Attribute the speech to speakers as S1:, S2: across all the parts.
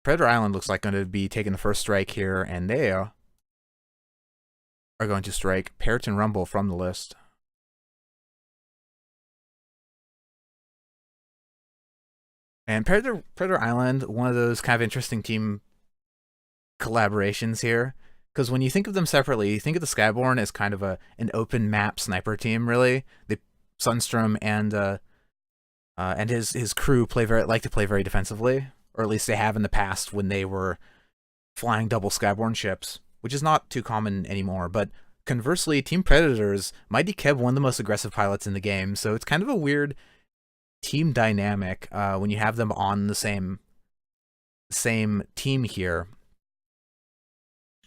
S1: Predator Island looks like going to be taking the first strike here, and they are going to strike Parrot and Rumble from the list. And Predator Island, one of those kind of interesting team collaborations here, because when you think of them separately, you think of the Skyborn as kind of an open map sniper team. Really, Sunstrom and his crew like to play very defensively, or at least they have in the past when they were flying double Skyborn ships, which is not too common anymore. But conversely, Team Predators, Mighty Keb, one of the most aggressive pilots in the game, so it's kind of a weird team dynamic when you have them on the same team here.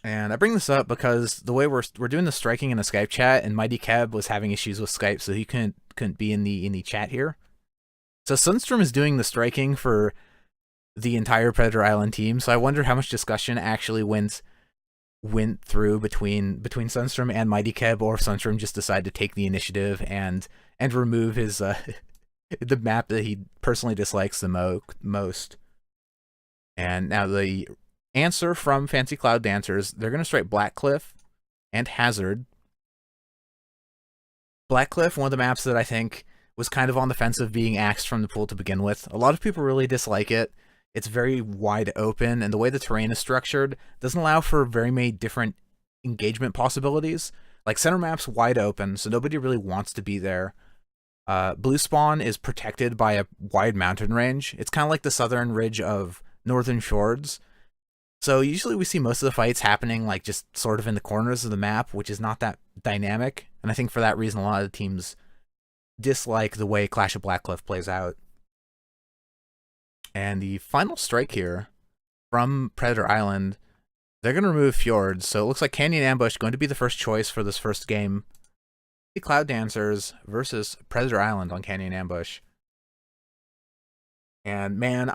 S1: And I bring this up because the way we're doing the striking in the Skype chat, and Mighty Keb was having issues with Skype, so he couldn't be in the chat here. So Sunstrom is doing the striking for the entire Predator Island team. So I wonder how much discussion actually went through between Sunstrom and Mighty Keb, or if Sunstrom just decided to take the initiative and remove his the map that he personally dislikes the most. And now the answer from Fancy Cloud Dancers, they're going to strike Blackcliff and Hazard. Blackcliff, one of the maps that I think was kind of on the fence of being axed from the pool to begin with. A lot of people really dislike it. It's very wide open, and the way the terrain is structured doesn't allow for very many different engagement possibilities. Like, center map's wide open, so nobody really wants to be there. Blue Spawn is protected by a wide mountain range. It's kind of like the southern ridge of Northern Fjords. So usually we see most of the fights happening like just sort of in the corners of the map, which is not that dynamic. And I think for that reason, a lot of the teams dislike the way Clash of Blackcliff plays out. And the final strike here from Predator Island, they're going to remove Fjords. So it looks like Canyon Ambush going to be the first choice for this first game. The Cloud Dancers versus Predator Island on Canyon Ambush. And man,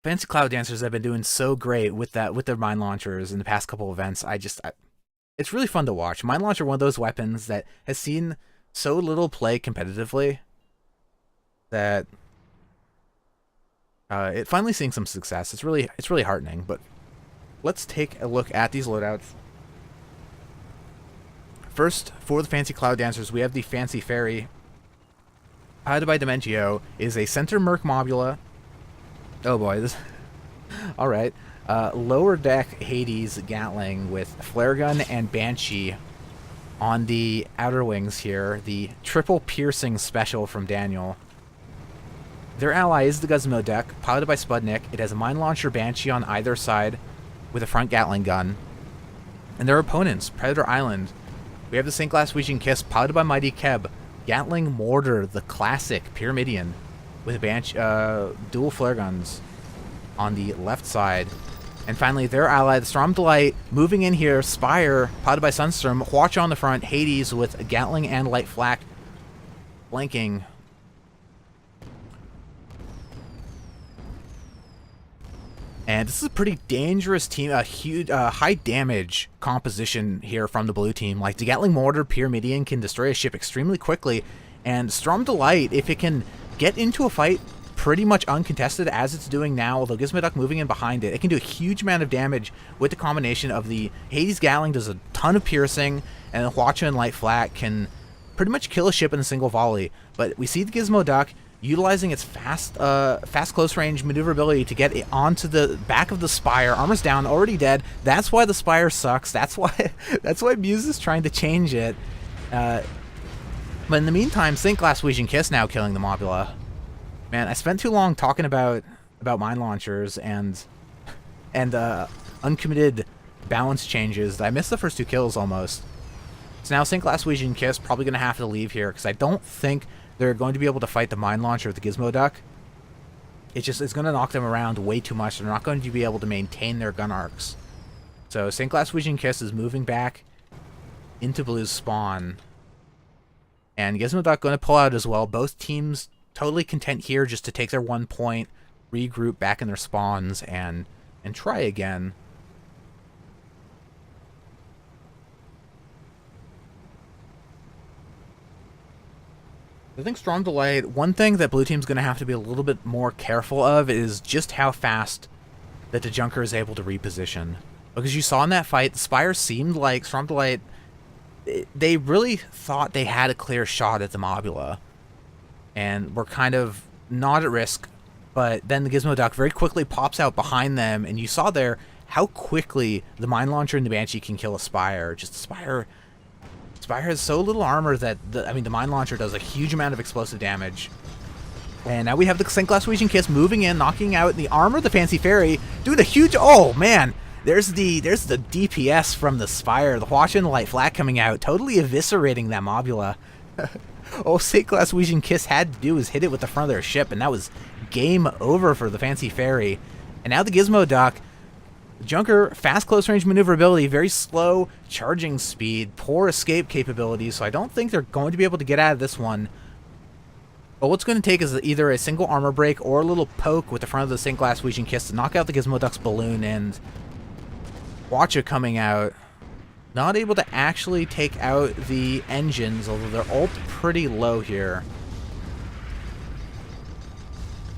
S1: Fancy Cloud Dancers have been doing so great with their mine launchers in the past couple events. It's really fun to watch. Mine launcher, one of those weapons that has seen so little play competitively that it finally seeing some success. It's really heartening. But let's take a look at these loadouts. First, for the Fancy Cloud Dancers, we have the Fancy Fairy. Piloted by Dimentio, is a center Merc Mobula. Oh boy, this. Alright. Lower deck Hades Gatling with Flare Gun and Banshee on the outer wings here. The triple piercing special from Daniel. Their ally is the Guzmo deck, piloted by Spudnik. It has a mine launcher Banshee on either side with a front Gatling gun. And their opponents, Predator Island. We have the St. Glaswegian Kiss, piloted by Mighty Keb. Gatling Mortar, the classic Pyramidion, with dual flare guns on the left side. And finally, their ally, the Storm Delight, moving in here. Spire, piloted by Sunstrom. Hwacha on the front. Hades with Gatling and Light Flak flanking. And this is a pretty dangerous team, a huge, high damage composition here from the blue team. Like, the Gatling Mortar Pyramidion can destroy a ship extremely quickly, and Storm Delight, if it can get into a fight pretty much uncontested as it's doing now, although Gizmoduck moving in behind it, it can do a huge amount of damage with the combination of the Hades Gatling does a ton of piercing, and the Hwacha and Light Flak can pretty much kill a ship in a single volley. But we see the Gizmoduck utilizing its fast close range maneuverability to get it onto the back of the Spire. Armor's down, already dead. That's why the Spire sucks. That's why Muse is trying to change it. But in the meantime, St. Glaswegian Kiss now killing the Mobula. Man, I spent too long talking about mine launchers and uncommitted balance changes. I missed the first two kills almost. So now St. Glaswegian Kiss probably going to have to leave here because I don't think they're going to be able to fight the mine launcher with the Gizmoduck. It's going to knock them around way too much. They're not going to be able to maintain their gun arcs. So St. Glaswegian Kiss is moving back into Blue's spawn. And Gizmoduck going to pull out as well. Both teams totally content here just to take their 1 point, regroup back in their spawns, and try again. I think Storm Delight, one thing that blue team's going to have to be a little bit more careful of is just how fast that the Junker is able to reposition. Because you saw in that fight, the Spire seemed like Stormdelight, they really thought they had a clear shot at the Mobula. And were kind of not at risk. But then the Gizmo Duck very quickly pops out behind them. And you saw there how quickly the Mine Launcher and the Banshee can kill a Spire. Just the Spire has so little armor that, the Mine Launcher does a huge amount of explosive damage. And now we have the St. Glaswegian Kiss moving in, knocking out the armor of the Fancy Fairy, doing a huge... Oh, man! There's the DPS from the Spire, the Watch and the Light Flat coming out, totally eviscerating that Mobula. All St. Glaswegian Kiss had to do was hit it with the front of their ship, and that was game over for the Fancy Fairy. And now the Gizmo Duck, Junker, fast close-range maneuverability, very slow charging speed, poor escape capabilities, so I don't think they're going to be able to get out of this one. But what's going to take is either a single armor break or a little poke with the front of the St. Glaswegian Kiss to knock out the Gizmo Duck's balloon, and Watcha coming out. Not able to actually take out the engines, although they're all pretty low here.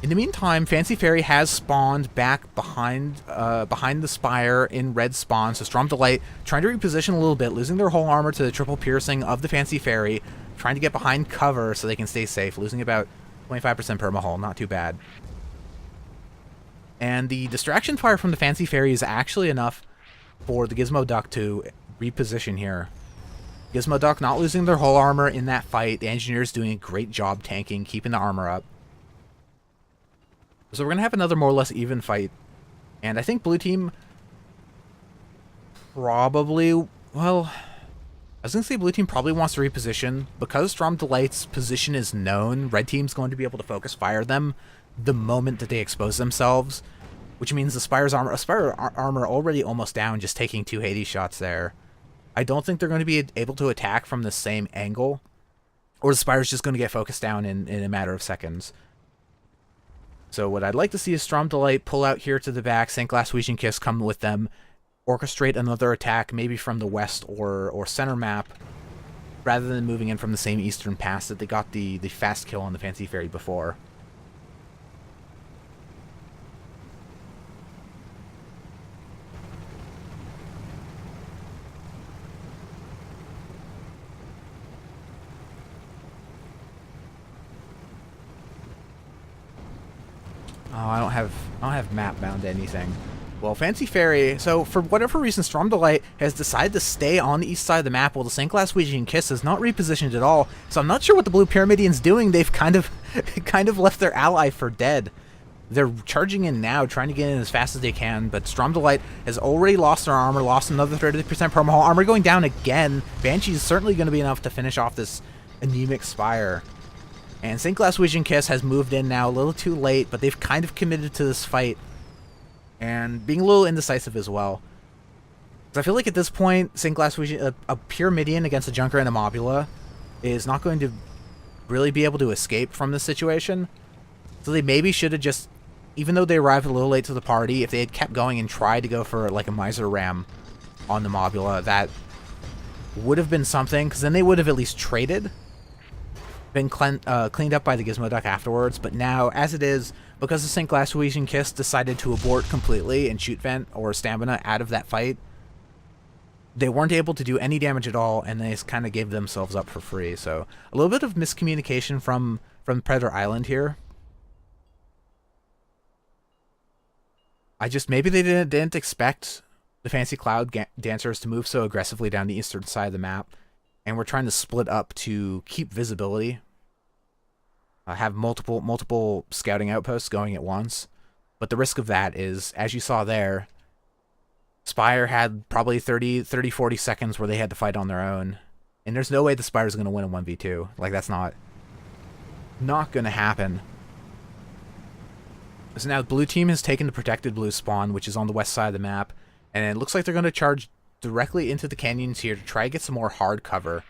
S1: In the meantime, Fancy Fairy has spawned back behind the Spire in red spawn, so Stormdelight trying to reposition a little bit, losing their whole armor to the triple piercing of the Fancy Fairy, trying to get behind cover so they can stay safe, losing about 25% permahull, not too bad. And the distraction fire from the Fancy Fairy is actually enough for the Gizmo Duck to reposition here. Gizmo Duck not losing their whole armor in that fight, the Engineers doing a great job tanking, keeping the armor up. So we're going to have another more or less even fight. And I think blue team probably, well, I was going to say blue team probably wants to reposition. Because Stormdelight's position is known, red team's going to be able to focus fire them the moment that they expose themselves. Which means the Spire's armor already almost down, just taking 2 Hades shots there. I don't think they're going to be able to attack from the same angle. Or the Spire's just going to get focused down in a matter of seconds. So what I'd like to see is Stormdelight pull out here to the back, St. Glaswegian Kiss come with them, orchestrate another attack, maybe from the west or center map, rather than moving in from the same eastern pass that they got the fast kill on the Fancy Fairy before. Oh, I don't have map bound to anything. Well, Fancy Fairy, so for whatever reason, Stormdelight has decided to stay on the east side of the map while the St. Glaswegian Kiss is not repositioned at all. So I'm not sure what the Blue Pyramidian's doing. They've kind of left their ally for dead. They're charging in now, trying to get in as fast as they can, but Stormdelight has already lost their armor, lost another 30% permahull. Armor going down again. Banshee is certainly going to be enough to finish off this anemic Spire. And St. Glaswegian Kiss has moved in now a little too late, but they've kind of committed to this fight. And being a little indecisive as well. So I feel like at this point, St. Glaswegian, a Pyramidian against a Junker and a Mobula is not going to really be able to escape from this situation. So they maybe should have just, even though they arrived a little late to the party, if they had kept going and tried to go for like a Miser Ram on the Mobula, that would have been something, because then they would have at least traded. Been cleaned up by the Gizmo Duck afterwards, but now, as it is, because the St. Glaswegian Kiss decided to abort completely and shoot Vent or Stamina out of that fight, they weren't able to do any damage at all, and they kind of gave themselves up for free. So a little bit of miscommunication from Predator Island here. Maybe they didn't expect the Fancy Cloud Dancers to move so aggressively down the eastern side of the map. And we're trying to split up to keep visibility. Have multiple scouting outposts going at once. But the risk of that is, as you saw there, Spire had probably 40 seconds where they had to fight on their own. And there's no way the Spire's going to win a 1v2. Like, that's not going to happen. So now blue team has taken the protected blue spawn, which is on the west side of the map. And it looks like they're going to charge directly into the canyons here to try to get some more hard cover.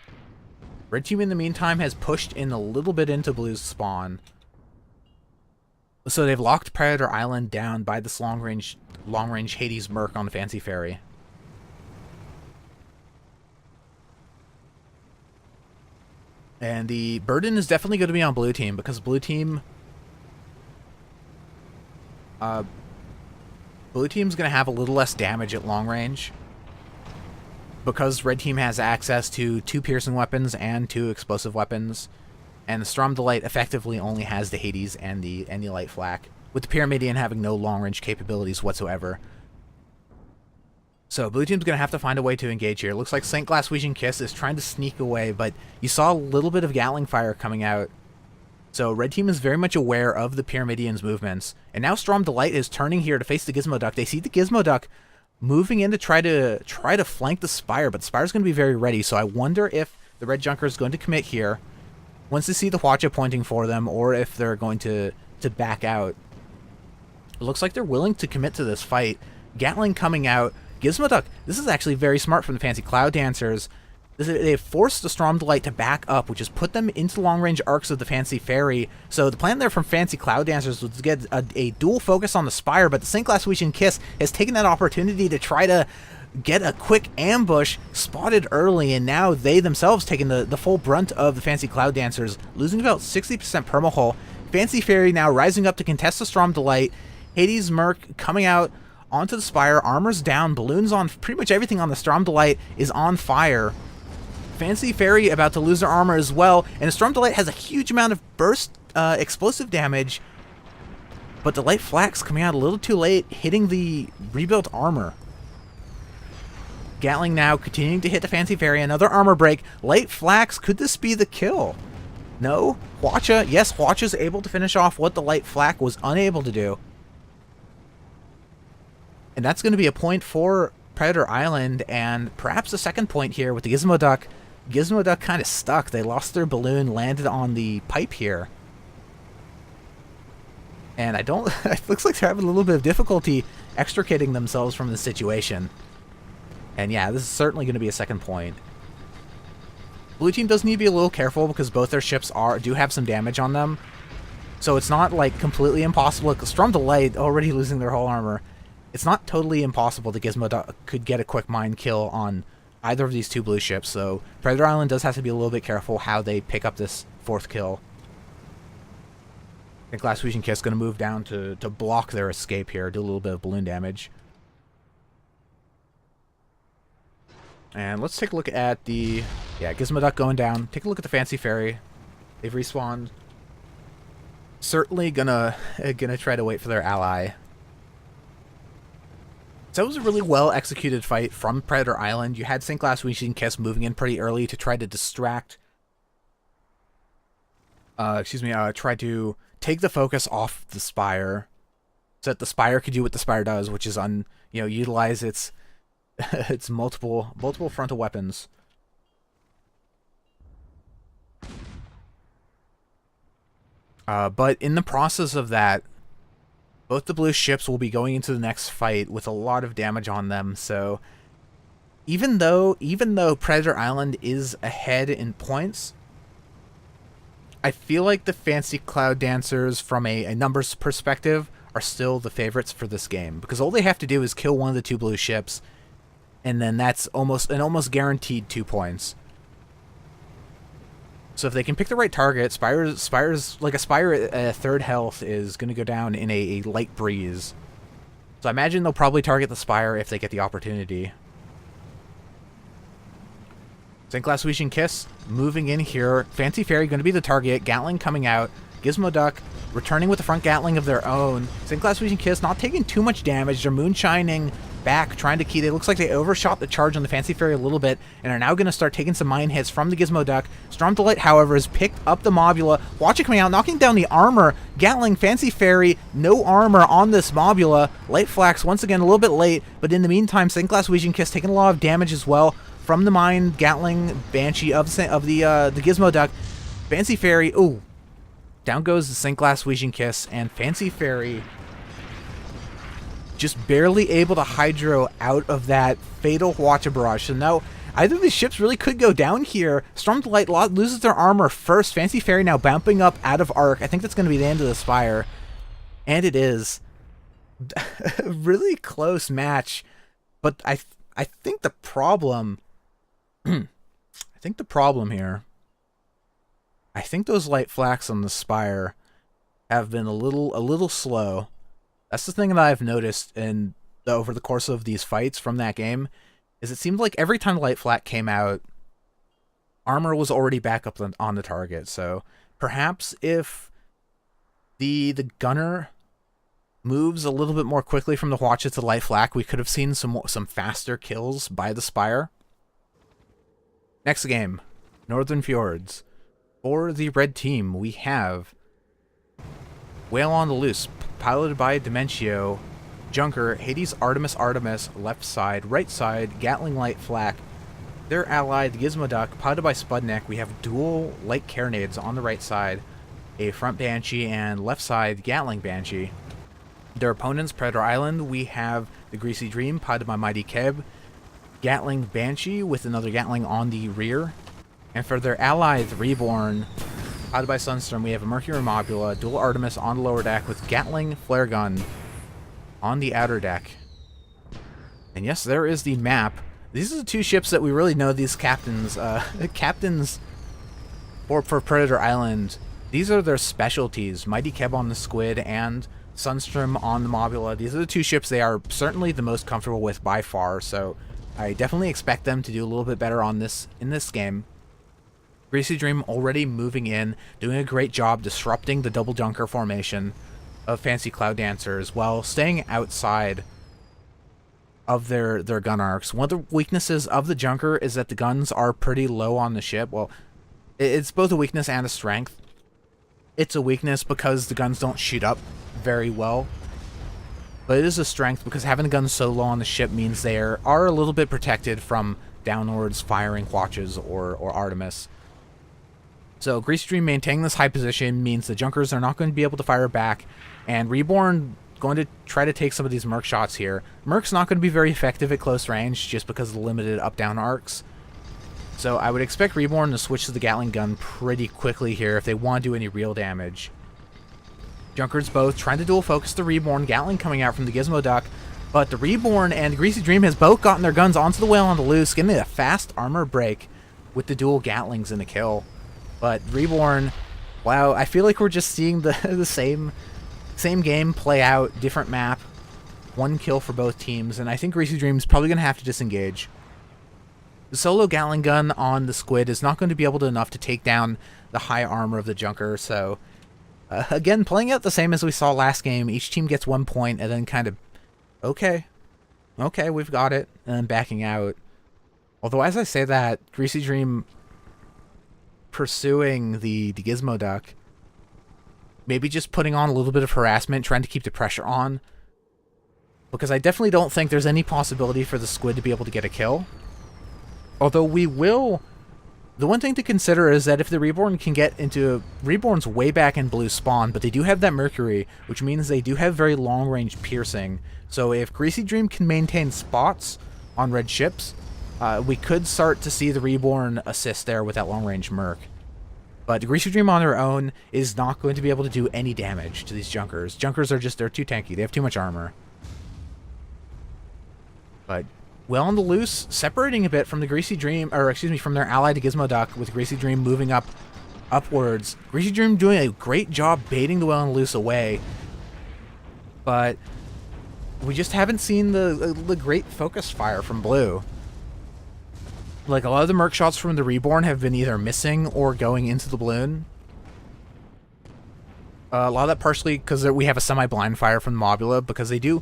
S1: Red team in the meantime has pushed in a little bit into blue's spawn. So they've locked Predator Island down by this long range Hades Merc on the Fancy Fairy. And the burden is definitely going to be on blue team, because blue team Blue team's going to have a little less damage at long range, because red team has access to 2 piercing weapons and 2 explosive weapons, and the Storm Delight effectively only has the Hades and the Light Flak, with the Pyramidion having no long-range capabilities whatsoever. So blue team's going to have to find a way to engage here. Looks like St. Glaswegian Kiss is trying to sneak away, but you saw a little bit of Gatling fire coming out. So red team is very much aware of the Pyramidion's movements. And now Storm Delight is turning here to face the Gizmoduck. They see the Gizmoduck moving in to try to flank the Spire, but the Spire's going to be very ready. So I wonder if the red Junker is going to commit here once they see the Hwacha pointing for them, or if they're going to back out. It looks like they're willing to commit to this fight. Gatling coming out. Gizmoduck, this is actually very smart from the Fancy Cloud Dancers. They've forced the Storm Delight to back up, which has put them into long-range arcs of the Fancy Fairy. So the plan there from Fancy Cloud Dancers was to get a dual focus on the Spire, but the St. Glaswegian Kiss has taken that opportunity to try to get a quick ambush spotted early, and now they themselves taking the full brunt of the Fancy Cloud Dancers, losing about 60% permahull. Fancy Fairy now rising up to contest the Storm Delight. Hades Merc coming out onto the Spire, armor's down, balloons on, pretty much everything on the Storm Delight is on fire. Fancy Fairy about to lose their armor as well, and the Storm Delight has a huge amount of burst explosive damage, but the Light Flak's coming out a little too late, hitting the rebuilt armor. Gatling now continuing to hit the Fancy Fairy, another armor break. Light Flaks, could this be the kill? No? Hwacha, yes, Hwacha's able to finish off what the Light Flak was unable to do. And that's going to be a point for Predator Island, and perhaps a second point here with the Gizmoduck. Gizmoduck kind of stuck. They lost their balloon, landed on the pipe here. And it looks like they're having a little bit of difficulty extricating themselves from the situation. And yeah, this is certainly going to be a second point. Blue team does need to be a little careful because both their ships do have some damage on them. So it's not like completely impossible. Storm Delight already losing their whole armor. It's not totally impossible that Gizmoduck could get a quick mine kill on either of these 2 blue ships, so Predator Island does have to be a little bit careful how they pick up this 4th kill. I think Glaswegian Kiss is going to move down to block their escape here, do a little bit of balloon damage. And let's take a look at the... yeah, Gizmoduck going down. Take a look at the Fancy Fairy. They've respawned. Certainly gonna try to wait for their ally. So it was a really well-executed fight from Predator Island. You had St. Glaswegian Kiss moving in pretty early to try to distract... try to take the focus off the Spire, so that the Spire could do what the Spire does, which is utilize its its multiple frontal weapons. But in the process of that, both the blue ships will be going into the next fight with a lot of damage on them, so even though Predator Island is ahead in points, I feel like the Fancy Cloud Dancers, from a numbers perspective, are still the favorites for this game, because all they have to do is kill one of the 2 blue ships, and then that's almost guaranteed 2 points. So if they can pick the right target, Spire's like a Spire at 3rd health is going to go down in a light breeze. So I imagine they'll probably target the Spire if they get the opportunity. St. Glaswegian Kiss moving in here. Fancy Fairy going to be the target. Gatling coming out. Gizmoduck returning with the front Gatling of their own. St. Glaswegian Kiss not taking too much damage. They're moonshining back, trying to keep... It looks like they overshot the charge on the Fancy Fairy a little bit and are now going to start taking some mine hits from the Gizmoduck. Storm Delight, however, has picked up the Mobula. Watch it coming out, knocking down the armor. Gatling, Fancy Fairy, no armor on this Mobula. Light Flax, once again, a little bit late, but in the meantime, St. Glaswegian Kiss taking a lot of damage as well from the mine, Gatling, Banshee of the Gizmoduck. Fancy Fairy, ooh. Down goes the St. Glaswegian Kiss, and Fancy Fairy just barely able to hydro out of that fatal Hwacha barrage. So now, either of these ships really could go down here. Storm Delight loses their armor first. Fancy Fairy now bumping up out of arc. I think that's going to be the end of the Spire. And it is. A really close match. But I think the problem... I think the problem here... I think those Light Flaks on the Spire have been a little slow. That's the thing that I've noticed, and over the course of these fights from that game is it seemed like every time Light Flak came out, armor was already back up on the target. So perhaps if the gunner moves a little bit more quickly from the Hwacha to Light Flak, we could have seen some faster kills by the Spire. Next game, Northern Fjords. For the red team, we have Whale on the Loose, piloted by Dementio, Junker, Hades Artemis, left side, right side, Gatling Light Flak. Their ally, the Gizmo Duck, piloted by Spudnik. We have dual light carronades on the right side, a front Banshee, and left side Gatling Banshee. Their opponents, Predator Island, we have the Greasy Dream, piloted by Mighty Keb, Gatling Banshee with another Gatling on the rear. And for their ally, the Reborn, piloted by Sunstorm, we have a Mercury Mobula, dual Artemis on the lower deck with Gatling Flare Gun on the outer deck. And yes, there is the map. These are the two ships that we really know these captains. Captains for Predator Island, these are their specialties. Mighty Keb on the Squid and Sunstrom on the Mobula. These are the two ships they are certainly the most comfortable with by far, so I definitely expect them to do a little bit better on this in this game. Greasy Dream already moving in, doing a great job disrupting the double junker formation of Fancy Cloud Dancers while staying outside of their gun arcs. One of the weaknesses of the junker is that the guns are pretty low on the ship. Well, it's both a weakness and a strength. It's a weakness because the guns don't shoot up very well, but it is a strength because having the guns so low on the ship means they are a little bit protected from downwards firing Hwachas or Artemis. So Greasy Dream maintaining this high position means the junkers are not going to be able to fire back, and Reborn going to try to take some of these Merc shots here. Merc's not going to be very effective at close range just because of the limited up-down arcs. So I would expect Reborn to switch to the Gatling gun pretty quickly here if they want to do any real damage. Junkers both trying to dual focus the Reborn, Gatling coming out from the Gizmo Duck, but the Reborn and Greasy Dream has both gotten their guns onto the Whale on the Loose, getting a fast armor break with the dual Gatlings in the kill. But Reborn, wow, I feel like we're just seeing the same game play out, different map, one kill for both teams, and I think Greasy Dream's probably going to have to disengage. The solo Gatling gun on the Squid is not going to be able to enough to take down the high armor of the Junker, so again, playing out the same as we saw last game. Each team gets 1 point and then kind of, okay, we've got it, and then backing out. Although, as I say that, Greasy Dream pursuing the Gizmo Duck, maybe just putting on a little bit of harassment, trying to keep the pressure on, because I definitely don't think there's any possibility for the Squid to be able to get a kill. Although we will... The one thing to consider is that if the Reborn can get into... Reborn's way back in blue spawn, but they do have that Mercury, which means they do have very long-range piercing. So if Greasy Dream can maintain spots on red ships, we could start to see the Reborn assist there with that long-range Merc. But Greasy Dream on their own is not going to be able to do any damage to these Junkers. Junkers are just... They're too tanky. They have too much armor. But... Well on the Loose, separating a bit from the Greasy Dream, or excuse me, from their ally, the Gizmo Duck, with Greasy Dream moving upwards. Greasy Dream doing a great job baiting the Well on the Loose away, but we just haven't seen the great focus fire from Blue. Like, a lot of the Merc shots from the Reborn have been either missing or going into the balloon. A lot of that partially because we have a semi-blind fire from the Mobula, because they do...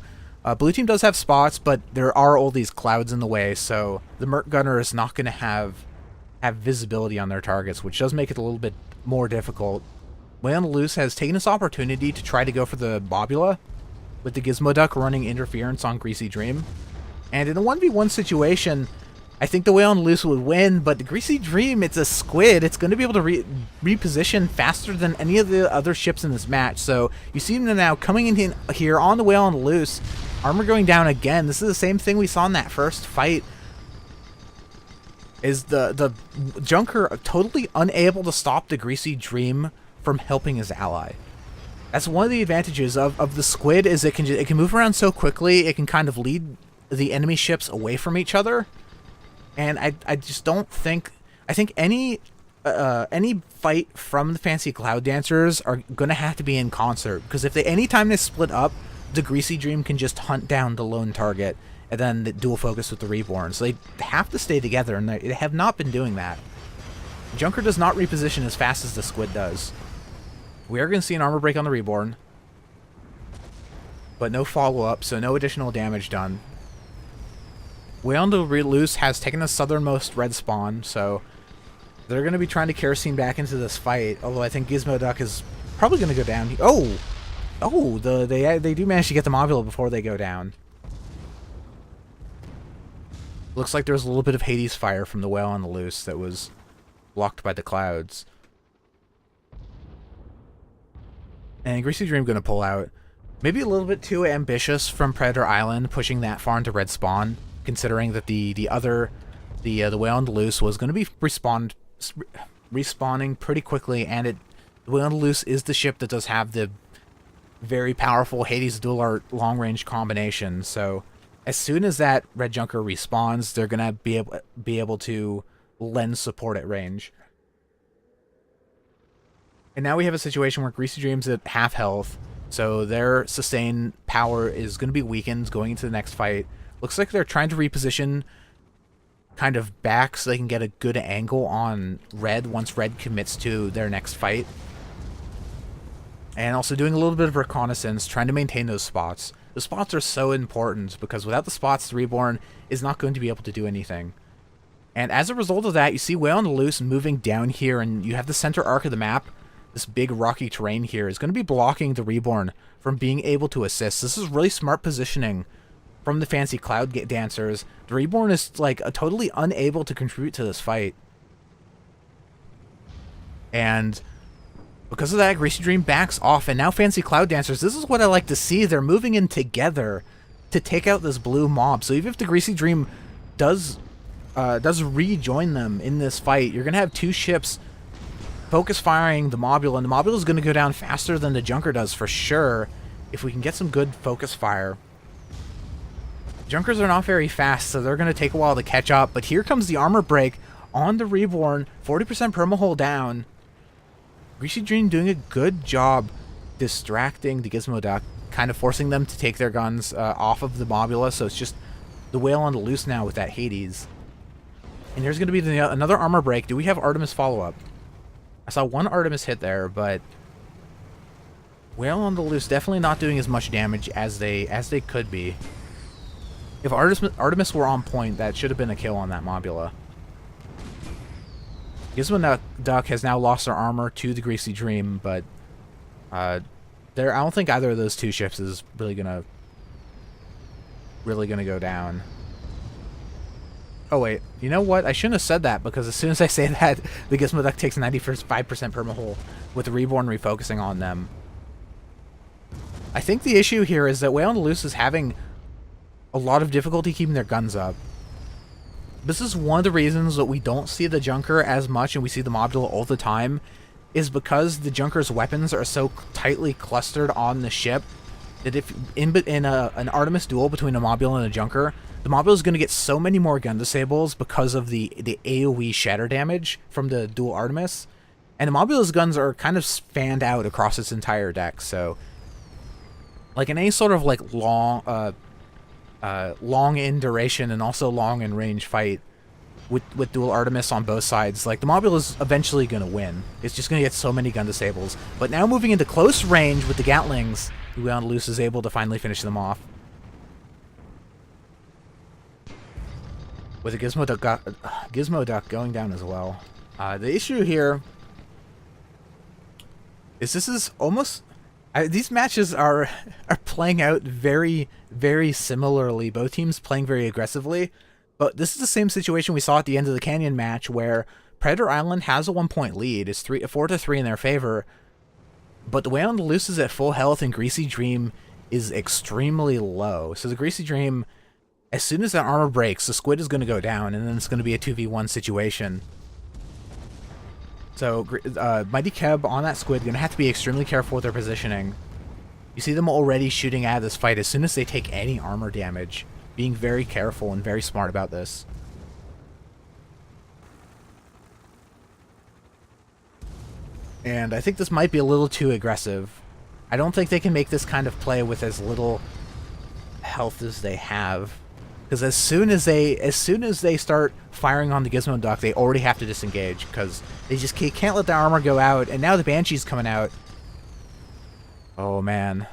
S1: Blue team does have spots, but there are all these clouds in the way, so the Merc Gunner is not going to have visibility on their targets, which does make it a little bit more difficult. Way on the Loose has taken this opportunity to try to go for the Mobula, with the Gizmo Duck running interference on Greasy Dream. And in a 1v1 situation, I think the Way on the Loose would win, but the Greasy Dream, it's a Squid. It's going to be able to reposition faster than any of the other ships in this match. So you see them now coming in here on the Way on the Loose. Armor going down again. This is the same thing we saw in that first fight. Is the Junker totally unable to stop the Greasy Dream from helping his ally. That's one of the advantages of the Squid, is it can move around so quickly, it can kind of lead the enemy ships away from each other. And I just don't think... I think any fight from the Fancy Cloud Dancers are going to have to be in concert. Because if anytime they split up, the Greasy Dream can just hunt down the lone target and then the dual focus with the Reborn. So they have to stay together, and they have not been doing that. Junker does not reposition as fast as the Squid does. We are going to see an armor break on the Reborn, but no follow-up, so no additional damage done. Whale on the Loose has taken the southernmost red spawn, so they're going to be trying to kerosene back into this fight, although I think Gizmo Duck is probably going to go down. Oh! Oh, they do manage to get the Mobula before they go down. Looks like there's a little bit of Hades fire from the Whale on the Loose that was blocked by the clouds. And Greasy Dream going to pull out. Maybe a little bit too ambitious from Predator Island, pushing that far into red spawn, considering that the Whale on the Loose was going to be respawning pretty quickly, and the Whale on the Loose is the ship that does have the very powerful Hades Dual Art long-range combination, so as soon as that Red Junker respawns, they're going to be able to lend support at range. And now we have a situation where Greasy Dream's at half health, so their sustain power is going to be weakened going into the next fight. Looks like they're trying to reposition kind of back so they can get a good angle on Red once Red commits to their next fight. And also doing a little bit of reconnaissance, trying to maintain those spots. The spots are so important, because without the spots, the Reborn is not going to be able to do anything. And as a result of that, you see Whale on the Loose moving down here, and you have the center arc of the map. This big rocky terrain here is going to be blocking the Reborn from being able to assist. This is really smart positioning from the Fancy Cloud Dancers. The Reborn is like totally unable to contribute to this fight. And because of that, Greasy Dream backs off, and now Fancy Cloud Dancers, this is what I like to see. They're moving in together to take out this blue mob. So even if the Greasy Dream does rejoin them in this fight, you're going to have two ships focus firing the Mobula, and the Mobula is going to go down faster than the Junker does for sure if we can get some good focus fire. Junkers are not very fast, so they're going to take a while to catch up, but here comes the armor break on the Reborn, 40% permahull down. Greasy Dream doing a good job distracting the Gizmo Duck, kind of forcing them to take their guns off of the Mobula, so it's just the Whale on the Loose now with that Hades. And there's going to be another armor break. Do we have Artemis follow-up? I saw one Artemis hit there, but Whale on the Loose definitely not doing as much damage as they could be. If Artemis were on point, that should have been a kill on that Mobula. Gizmo Duck has now lost their armor to the Greasy Dream, but I don't think either of those two ships is really gonna go down. Oh wait, you know what? I shouldn't have said that, because as soon as I say that, the Gizmo Duck takes 95% permahull with the Reborn refocusing on them. I think the issue here is that Whale on the Loose is having a lot of difficulty keeping their guns up. This is one of the reasons that we don't see the Junker as much and we see the Mobula all the time, is because the Junker's weapons are so tightly clustered on the ship that if in an Artemis duel between a Mobula and a Junker, the Mobula is going to get so many more gun disables because of the AoE shatter damage from the dual Artemis, and the Mobula's guns are kind of spanned out across its entire deck, so like in any sort of like long in duration and also long in range fight with dual Artemis on both sides, like the Mobula is eventually going to win. It's just going to get so many gun disables. But now moving into close range with the Gatlings, the Whale on the Loose is able to finally finish them off. With a Gizmo Duck going down as well. The issue here is this is almost... these matches are playing out very, very similarly. Both teams playing very aggressively. But this is the same situation we saw at the end of the Canyon match, where Predator Island has a 1-point lead. It's 4-3 in their favor. But the Whale on the Loose is at full health, and Greasy Dream is extremely low. So the Greasy Dream, as soon as that armor breaks, the Squid is going to go down, and then it's going to be a 2v1 situation. So Mighty Keb on that Squid going to have to be extremely careful with their positioning. You see them already shooting at this fight as soon as they take any armor damage, being very careful and very smart about this. And I think this might be a little too aggressive. I don't think they can make this kind of play with as little health as they have. Because as soon as they start firing on the Gizmo Duck, they already have to disengage because they just can't let the armor go out. And now the Banshee's coming out. Oh man,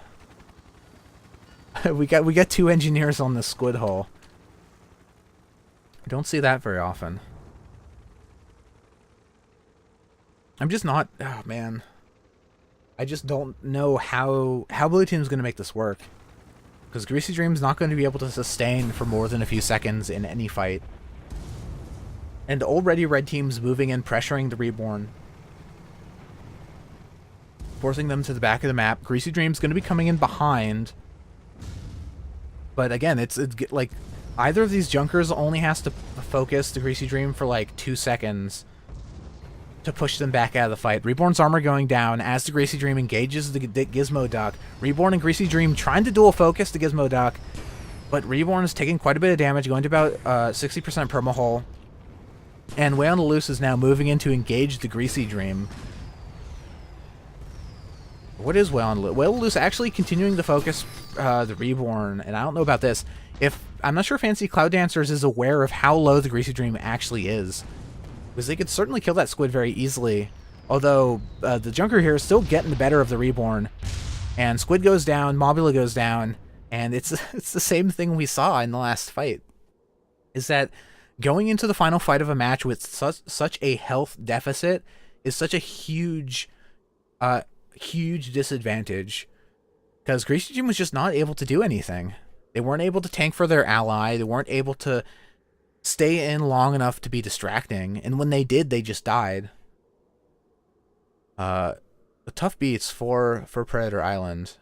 S1: we got 2 engineers on the squid hull. I don't see that very often. I'm just not. Oh man, I just don't know how Blue Team's gonna make this work. Because Greasy Dream's not going to be able to sustain for more than a few seconds in any fight. And already Red Team's moving in, pressuring the Reborn. Forcing them to the back of the map. Greasy Dream's going to be coming in behind. But again, it's like, either of these Junkers only has to focus the Greasy Dream for like 2 seconds to push them back out of the fight. Reborn's armor going down as the Greasy Dream engages the Gizmo Duck. Reborn and Greasy Dream trying to dual focus the Gizmo Duck, but Reborn is taking quite a bit of damage, going to about 60% permahull. And Way on the Loose is now moving in to engage the Greasy Dream. What is Way on the Loose? Way on the Loose actually continuing to focus the Reborn, and I don't know about this. I'm not sure Fancy Cloud Dancers is aware of how low the Greasy Dream actually is. Because they could certainly kill that squid very easily. Although, the Junker here is still getting the better of the Reborn. And Squid goes down, Mobula goes down, and it's the same thing we saw in the last fight. Is that going into the final fight of a match with such a health deficit is such a huge disadvantage. Because Greasy Dream was just not able to do anything. They weren't able to tank for their ally, they weren't able to stay in long enough to be distracting, and when they did, they just died. The tough beats for Predator Island.